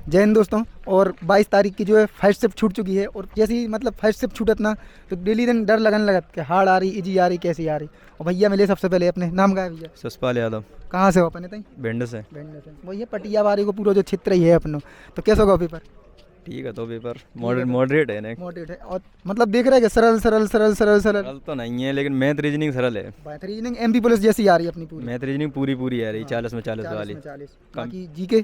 जय हिंद दोस्तों। और 22 तारीख की जो है फर्स्ट शिफ्ट छूट चुकी है और जैसे ही मतलब फर्स्ट शिफ्ट छूटत ना तो डेली दिन डर लगने लगत कि हार्ड आ रही, इजी आ रही, कैसी आ रही। और भैया मिले सबसे पहले, अपने नाम का है भैया? ससपाल यादव। कहाँ से हो अपने? तई भिंड से। भिंड से। वो ये पटिया बारी को पूरा जो क्षेत्र ही है अपनो। तो कैसा होगा पेपर? ठीक है, तो पेपर मॉडरेट है ना। मोटिवेट है और मतलब देख रहे हैं कि सरल सरल सरल सरल सरल सरल तो नहीं है, लेकिन मैथ रीजनिंग सरल है। बात रीजनिंग एमपी पुलिस जैसी आ रही है अपनी पूरी। मैथ रीजनिंग पूरी पूरी आ रही, 40 में 40 40 वाली। में 40। कम। बाकी जीके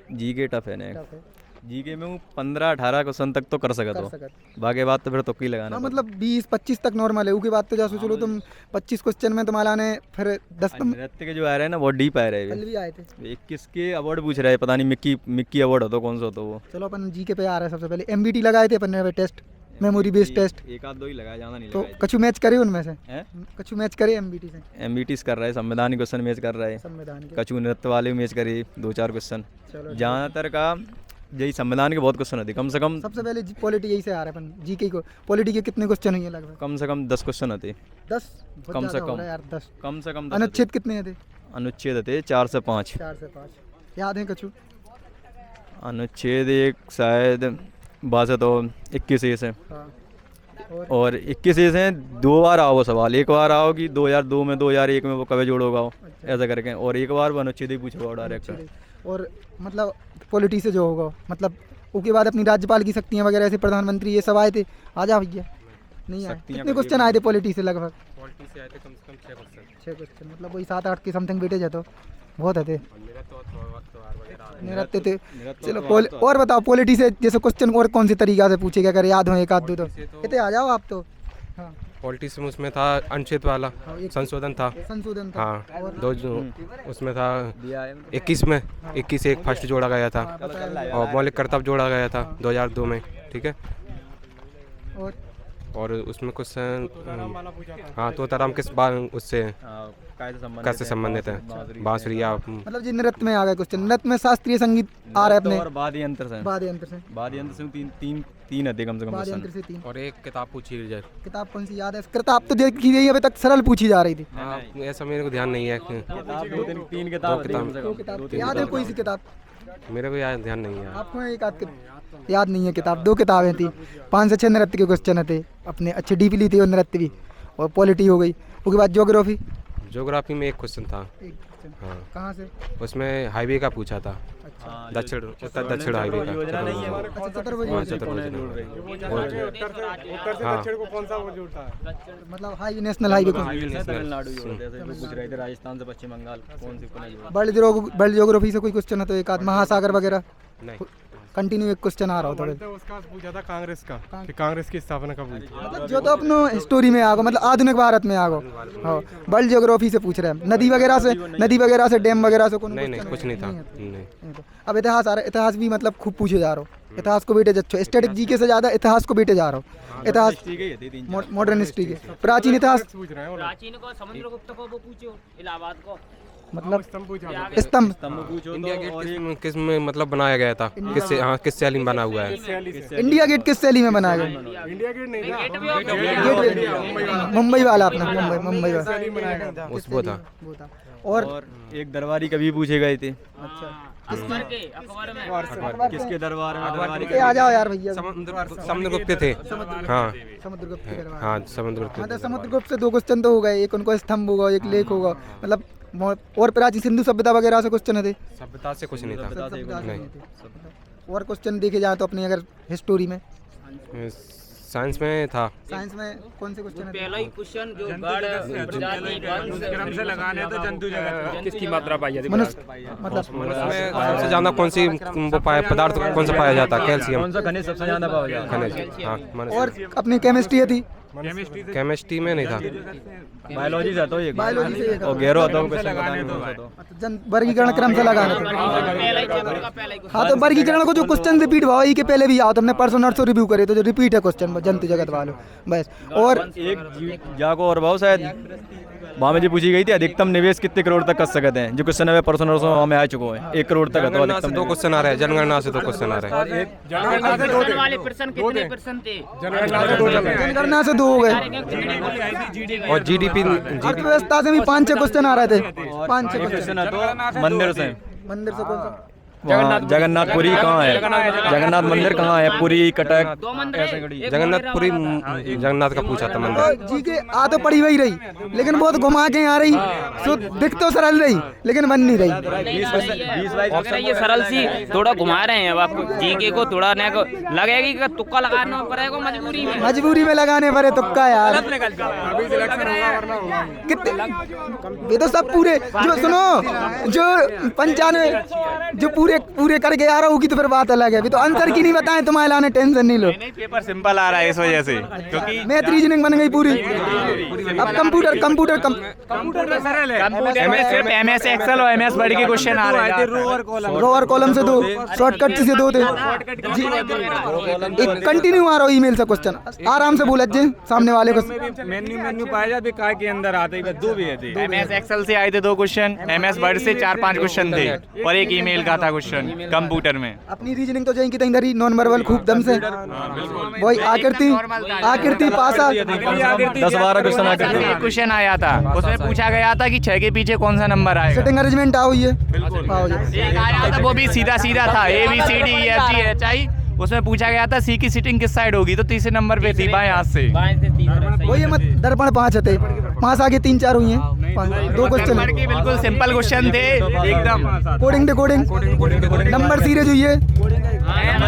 जीके टफ है ना। टफ है। जीके में हूँ 15-18 क्वेश्चन तक तो कर सकता कर हो, सकत। बाकी बात तो फिर तुक्की लगाना हाँ पड़ता। मतलब 20-25 तक नॉर्मल है। उसके बाद तो जा सोच लो तुम 25 क्वेश्चन में तुम्हारा ने फिर 10 आज नृत्य के जो आ रहे हैं ना, बहुत डीप आ रहे कल हैं। भी आए थे। 21 के अवार्ड पूछ रहे हैं, पता नहीं मिक्की अवार्ड हो तो कौन सा हो तो वो। चलो अपन जीके पे आ रहे हैं। सबसे पहले एमबीटी लगाए थे अपन ने टेस्ट, मेमोरी बेस्ड टेस्ट। एक आध दो ही लगाया, ज़्यादा नहीं तो लगाया। कछु मैच करे उनमें से? हैं? कछु मैच करे एमबीटी से? एमबीटीज कर रहा है, संविधान क्वेश्चन मैच कर रहा है, संविधान के। कछु नृत्य वाले मैच करी 2-4 क्वेश्चन। चलो ज़्यादातर का यही संविधान के बहुत क्वेश्चन होते, कम से कम सबसे पहले पॉलिटी यही से आ रहा है अपन जीके को। पॉलिटी के कितने क्वेश्चन हुए लगभग? कम से कम 10 क्वेश्चन होते। 10? कम से कम यार 10। कम से कम 10 अनुच्छेद कितने थे? अनुच्छेद थे 4 से 5। 4 से 5 याद है कछु? अनुच्छेद एक शायद बात तो 21 से। हाँ। और 21 से 2 बार आओ सवाल, एक बार आओ कि 2002 में 2001 में वो कभी जोड़ोगा हो, अच्छा। ऐसा करके। और एक बार वो अनुच्छेद ही पूछोगा डायरेक्ट। और मतलब पॉलिटी से जो होगा मतलब उसके बाद अपनी राज्यपाल की शक्तियाँ वगैरह ऐसे प्रधानमंत्री ये सब आए थे। आ जा भैया। नहीं आए? शक्तियाँ कितने कभी क्वेश्चन आए थे पॉलिटी से लगभग? पॉलिटी से आए थे कम से कम 6 क्वेश्चन। 6 क्वेश्चन मतलब वही 7-8 के समथिंग बेटे जाते बहुत थे। नृत्य थे। चलो और बताओ पॉलिटी से जैसे क्वेश्चन और कौन सी तरीका से पूछेगा? अगर याद हो एक आध दो तो इतने आ जाओ आप तो। हाँ पॉलिटी में उसमें था अनुच्छेद वाला संशोधन था। संशोधन था। हाँ और दो जो उसमें था 21 में 21 से एक फर्स्ट जोड़ा गया था और मौलिक कर्तव्य जोड़ा गया था 2002 में। ठीक है। और उसमें क्वेश्चन हाँ तोताराम किस बार उससे कैसे संबंधित है? बांसुरी या मतलब जी नृत्य में आ गए क्वेश्चन। नृत्य में शास्त्रीय संगीत आ रहा है अपने। और वाद्य यंत्र से वाद्य यंत्र से। वाद्य यंत्र से तीन है कम से कम वाद्य क्वेश्चन। यंत्र से 3। और एक किताब पूछी जाए। किताब कौन सी याद है? किताब तो देखी गई अभी तक सरल पूछी जा रही थी। हाँ ऐसा मेरे को ध्यान नहीं है। किताब 2-3 किताब होती है कम से दो कम। किताब याद है? कोई सी किताब मेरे को याद ध्यान नहीं है। आपको? एक आध याद नहीं है किताब। 2 किताबें थी, 5 से 6 नृत्य के क्वेश्चन थे अपने। अच्छे डीपली थी और नृत्य भी। और पॉलिटी हो गई। उसके बाद ज्योग्राफी। ज्योग्राफी में एक क्वेश्चन था। एक क्वेश्चन हाँ कहाँ से? उसमें हाईवे का पूछा था। अच्छा दक्षिण उत्तर दक्षिण हाईवे का। योजना नहीं है वो। अच्छा चतुर्भुज हाँ, योजना। चतुर्भुज उत्तर से हाँ। दक्षिण को कौन सा वो जोड़ता है? मतलब हाईवे नेशनल हाईवे को। तमिलनाडु ही होते हैं, ऐसे लोग पूछ रहे थे राजस्थान से पश्चिम बंगाल कौन सी पुणे जोड़ा। वर्ल्ड ज्योग्राफी से कोई क्वेश्चन है तो एक आध महासागर वगैरह नहीं कंटिन्यू एक क्वेश्चन आ रहा होता है। तो उसका पूछा था कांग्रेस का कि कांग्रेस की स्थापना कब हुई थी? मतलब जो तो अपनो हिस्टोरी में आगो, मतलब आधुनिक भारत में आगो। हाँ वर्ल्ड ज्योग्राफी से पूछ रहे हैं। नदी वगैरह से डैम वगैरह से नहीं नहीं कुछ नहीं था। नहीं अब इतिहास आ रहा है। इतिहास भी मतलब खूब पूछे जा रहा हो। इतिहास को बेटे जच्छो स्टैटिक जीके से ज़्यादा इतिहास को बेटे जा रहा हो। इतिहास मॉडर्न हिस्ट्री के प्राचीन इतिहास पूछ रहे हैं वो लोग। प्राचीन को समुद्रगुप्त को वो पूछो, इलाहाबाद को। मतलब स्तंभ पूछा था। स्तंभ। इंडिया गेट किस में मतलब बनाया गया था? किससे हाँ किस शैली में बना हुआ है? इंडिया गेट किस शैली में बनाया गया? इंडिया गेट नहीं था। गेट मुंबई वाला अपना मुंबई वाला शैली में बनाया गया था। उस वो था। वो था। और और एक दरबारी कभी पूछे गए थे। अच्छा अकबर के अखबार में किसके दरबार में दरबारी आ जाओ यार भैया। समुद्रगुप्त थे। हाँ समुद्रगुप्त के दरबार। हाँ समुद्रगुप्त हाँ तो समुद्रगुप्त से 2 क्वेश्चन तो हो गए। एक उनको स्तंभ होगा, एक लेख होगा। मतलब और प्राचीन सिंधु सभ्यता वगैरह से क्वेश्चन थे। सभ्यता से कुछ नहीं था। सभ्यता से नहीं। नहीं थे। और क्वेश्चन देखे जाए तो अपनी अगर हिस्टोरी में साइंस में था। साइंस में कौन से क्वेश्चन थे? पहला ही क्वेश्चन जो गढ़ प्रजाति क्रम से लगाने तो जंतु जगत किसकी मात्रा पाई जाती है? मनुष्य मतलब उसमें सबसे ज्यादा कौन सी वो पदार्थ कौन सा पाया जाता है? कैल्शियम। कौन सा खनिज सबसे ज्यादा पाया जाता है? खनिज। हाँ और अपनी केमिस्ट्री थी। केमिस्ट्री में नहीं था। बायोलॉजी से तो एक बायोलॉजी से एक और गैरो होता है क्वेश्चन पता नहीं कौन सा तो। जन वर्गीकरण क्रम से लगाना था। पहला ही चैप्टर का पहला ही हाँ तो वर्गीकरण को जो क्वेश्चन रिपीट हुआ वही के पहले भी आओ तो हमने परसों नर्सों रिव्यू करे तो जो रिपीट है क्वेश्चन जंतु जगत वालों बस। और एक जाको और भाव शायद वहाँ में जो पूछी गई थी अधिकतम निवेश कितने करोड़ तक कर सकते हैं, जो क्वेश्चन है परसों नर्सों हमें आ चुका है 1 करोड़ तक है तो जनगणना से अधिकतम 2 क्वेश्चन आ रहे हैं। जनगणना से 2 क्वेश्चन आ रहे हैं। प्रश्न वाले प्रश्न कितने प्रश्न थे? जनगणना से 2 हो गए। और जीडीपी अर्थव्यवस्था से भी 5-6 क्वेश्चन आ रहे थे। 5-6 क्वेश्चन है तो मंदिर से मंदिर से कौन सा? वहाँ जगन्नाथपुरी कहाँ है, जगन्नाथ मंदिर कहाँ है, पुरी कटक दो मंदिर ऐसे है, घड़ी। एक जगन्नाथपुरी जगन्नाथ का पूछा था मंदिर। तो जी के आ तो पड़ी वही रही, लेकिन बहुत घुमा के आ रही, सो दिख तो सरल रही लेकिन बन नहीं रही। अगर ये सरल सी थोड़ा घुमा रहे हैं अब आपको जीके को थोड़ा न को लगेगी कि तुक्का लगाना पड़ेगा मजबूरी में। मजबूरी में लगाने पड़े तुक्का यार। कितने ये तो सब पूरे जो सुनो जो 95 जो पूरे पूरे करके आ रहा होगी तो फिर बात अलग है। अभी तो आंसर की नहीं बताएं तुम्हारे लाने, टेंशन नहीं लो। नहीं पेपर सिंपल आ रहा है इस वजह से, क्योंकि मैथ रीजनिंग बन गई पूरी। अब कंप्यूटर कंप्यूटर में सिर्फ MS एक्सेल और MS वर्ड के क्वेश्चन आ रहे हैं। रोअर कॉलम से दो, शॉर्टकट से दो थे जी। एक कंटिन्यू आ रहा हो ईमेल से क्वेश्चन, आराम से बोला जी सामने वाले को। मेन्यू पाया जाते काय के अंदर आते ही दो भी थे। MS एक्सेल से आए थे 2 क्वेश्चन, MS वर्ड से 4-5 क्वेश्चन थे और एक ईमेल का था क्वेश्चन कंप्यूटर में। अपनी रीजनिंग तो जाएंगी कि इधर ही नॉन वर्बल खूब दम से वही आकृति पासा 10-12 क्वेश्चन एक क्वेश्चन आया था, उसमें पूछा गया था कि 6 के पीछे कौन सा नंबर आएगा। सेटिंग अरेंजमेंट आओ ये एक आया था वो भी सीधा सीधा था, ABCDEFGHI। उसमें पूछा गया था C की सीटिंग किस साइड होगी, तो तीसरे नंबर पे थी बाएं हाथ से। वही मत दर्पण 5 थे, 5 आगे 3-4 हुई हैं, 2 क्वेश्चन बिल्कुल सिंपल क्वेश्चन थे एकदम। कोडिंग नंबर सीरीज हुई है।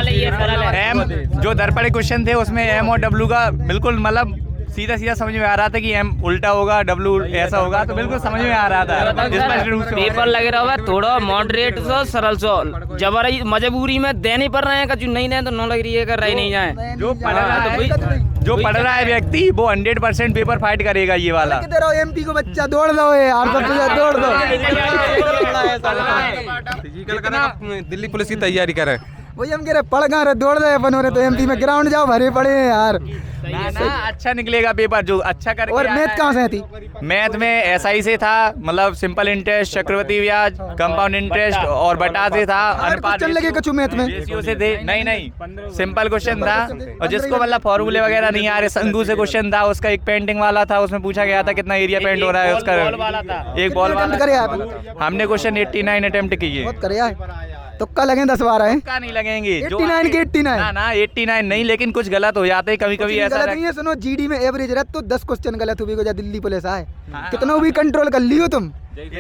ये सरल है। M जो दर्पण क्वेश्चन थे उसमें M और W का बिल्कुल मतलब सीधा सीधा समझ में आ रहा था कि M उल्टा होगा, W ऐसा होगा, तो बिल्कुल समझ में आ रहा था। पेपर लगे रहा है थोड़ा मॉडरेट सो सरल सो, जबरदस्ती मजबूरी में देने पड़ रहे हैं, कछु नहीं दे तो न लग रही है कर रही नहीं जाए। जो पढ़ रहा है व्यक्ति वो 100% पेपर फाइट करेगा ये वाला। किधर हो MP को बच्चा दौड़ दो यार, सबसे ज्यादा दौड़ दो। फिजिकल का ना दिल्ली पुलिस की तैयारी कर रहे हैं। वही हम कह रहे पढ़ कहाँ रहे, दौड़ रहे अपन हो रहे तो MP में ग्राउंड जाओ, भरे पड़े हैं यार। ना अच्छा निकलेगा पेपर जो अच्छा करके और मैथ कहाँ से थी? मैथ में SI से था, मतलब सिंपल इंटरेस्ट, चक्रवृद्धि ब्याज, कंपाउंड इंटरेस्ट और बटा से था, अनुपात चल लगे कछु मैथ में रेशियो से थे। नहीं सिंपल क्वेश्चन था, और जिसको मतलब फॉर्मूले वगैरह नहीं आ रहे, संगू से क्वेश्चन था, उसका एक पेंटिंग वाला था, उसमें पूछा गया था कितना एरिया पेंट हो रहा है उसका, एक बॉल वाला। करे आप हमने क्वेश्चन 89 अटेम्प्ट किए। बहुत करे यार, तुक्का लगे 10-12 हैं, का नहीं लगेंगे 89 के 89 ना 89 नहीं, लेकिन कुछ गलत हो जाते हैं कभी ऐसा गलत नहीं है। सुनो GD में एवरेज रहा तो 10 क्वेश्चन गलत हुई को दिल्ली पुलिस आए, कितना भी कंट्रोल कर लियो तुम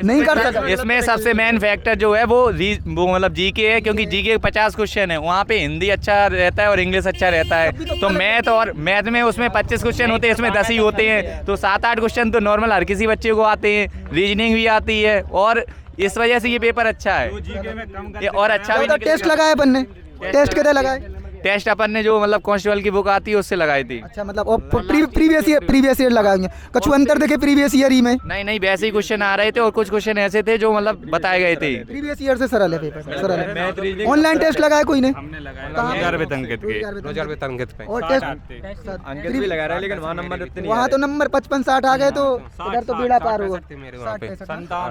नहीं कर सकते। इसमें सबसे मेन फैक्टर जो है वो मतलब GK है, क्योंकि GK 50 क्वेश्चन है, वहाँ पे हिंदी अच्छा रहता है और इंग्लिश अच्छा रहता है। तो मैथ में उसमें 25 क्वेश्चन होते हैं, इसमें 10 ही होते हैं, तो 7-8 क्वेश्चन तो नॉर्मल हर किसी बच्चे को आते हैं। रीजनिंग भी आती है और इस वजह से ये पेपर अच्छा है ये, और अच्छा भी टेस्ट लगाए अपन ने, टेस्ट कितने लगाए? टेस्ट अपन ने जो मतलब कांस्टेबल की बुक आती है उससे लगाई थी। अच्छा मतलब और प्रीवियस ईयर लगाएंगे, कछु अंतर देखे प्रीवियस ईयर ही में? नहीं वैसे ही क्वेश्चन आ रहे थे और कुछ क्वेश्चन ऐसे थे जो मतलब बताए गए थे। प्रीवियस ईयर से सरल है पेपर, सरल है। ऑनलाइन टेस्ट लगाया कोई ने? 2000 वेतन अंकित के 2000 वेतन अंकित पे और टेस्ट अंकित भी लगा रहा है, लेकिन वहाँ नंबर इतने नहीं वहाँ तो नंबर 55-60 आ गए, तो इधर तो बेड़ा पार हुआ। मेरे वहाँ पे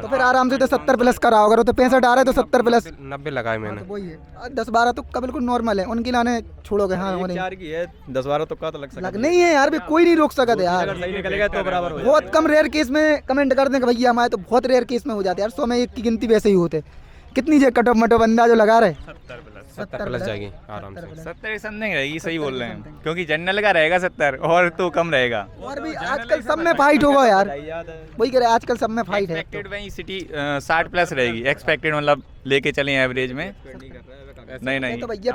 तो फिर आराम से तो 70+ करा होगा, तो 65 आ रहे तो 70+। 90 लगाए मैंने। वही है 10-12 तो बिल्कुल नॉर्मल है, उनकी लाने छोड़ोगे। हाँ 4 की है, 10-12 तुक्का तो लग सकता है। नहीं है यार, भी कोई नहीं रोक सकता यार। अगर सही निकलेगा तो बराबर हो बहुत कम रेयर केस में कमेंट कर दें कि भैया हमारे तो बहुत रेयर केस में हो जाते हैं यार, 100 में 1 की गिनती वैसे ही होते। कितनी जे कटो मटो बंदा जो लगा रहे 70+ जाएगी आराम से। 70 समथिंग रहेगी, सही बोल रहे हैं, क्योंकि जनरल का रहेगा 70 और तो कम रहेगा। और भी आजकल सब में फाइट होगा यार, वही कह रहे आजकल सब में फाइट है। एक्सपेक्टेड वही सिटी 60+ रहेगी, एक्सपेक्टेड मतलब लेके चले एवरेज में। नहीं तो भैया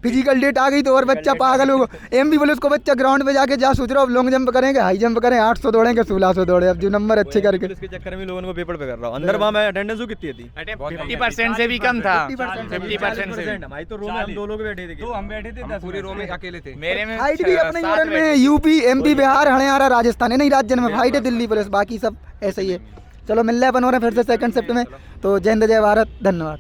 फिजिकल डेट आ गई तो और बच्चा पागल होगा। MP पुलिस को बच्चा ग्राउंड पे जाके जा सोच रहा हूँ लॉन्ग जंप करेंगे, हाई जंप करें, 800 दौड़ेंगे 1600 दौड़े, अब जो नंबर अच्छे करके इसके चक्कर में लोगों को पेपर पे कर रहा हूँ। अंदर वहाँ में अटेंडेंस कितनी थी? 50% से भी कम था, 50% से। हमारी तो रो में हम 2 लोग बैठे थे, तो हम बैठे थे 10 पूरी रो में अकेले थे। मेरे में फाइट भी अपने यूनियन में UP MP बिहार हरियाणा राजस्थान है, नहीं राज्य में फाइट है दिल्ली पुलिस, बाकी सब ऐसे ही है। चलो मिल रहे अपन हो रहे हैं फिर से सेकंड शिफ्ट में, तो जय हिंद जय भारत, धन्यवाद।